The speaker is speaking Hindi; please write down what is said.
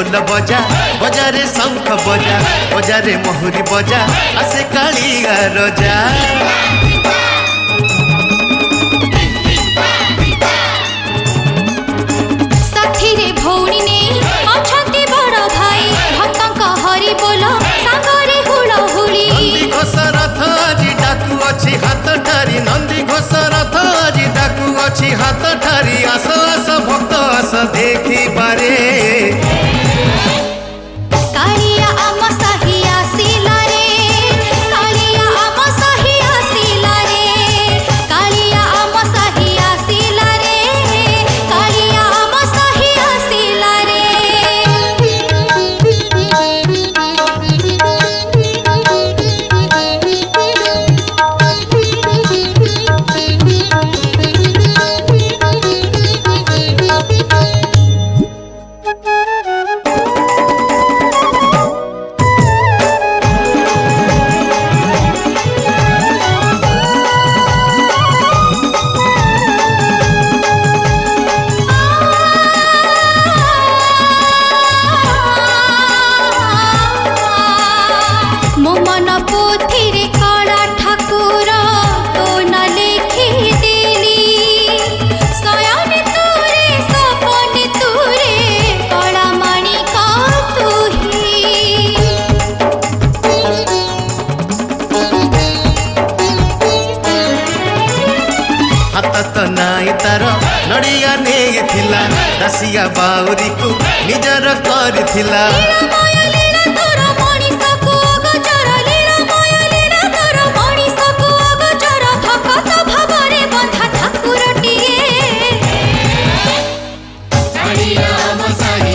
ढोल बजा बजारे शंख बजा बजारे महुरी बजा आसे कालिया रजा। साथीरे भौणी नहीं अछंती बड़ भाई भक्तंक हरि बोल सांगरे हुलहुली। नंदी घोष रथ आजी डाकू अछि हाथ ठारी नंदी घोष रथ आजी डाकू अछि हाथ ठारी आस आस भक्त आस देखी पारे। कालिया आम साही आसिला रे कालिया आम साही आसिला रे कालिया आम साही आसिला रे कालिया आम साही आसिला रे। मो मन पोथिरे कला ठाकुर तो न लेखी देली शयन तोरे सपन तोरे कला माणिक तुही। हाथ तो नाई तार नड़िया नेइथिला दासिया बाउरी को निजर करथिला। लीलामय लीला तोर मणिषको अगोचर लीलामय लीला तोर मणिषको अगोचर भक्त भावरे बंधा ठाकुरटिए। कालिया आम साही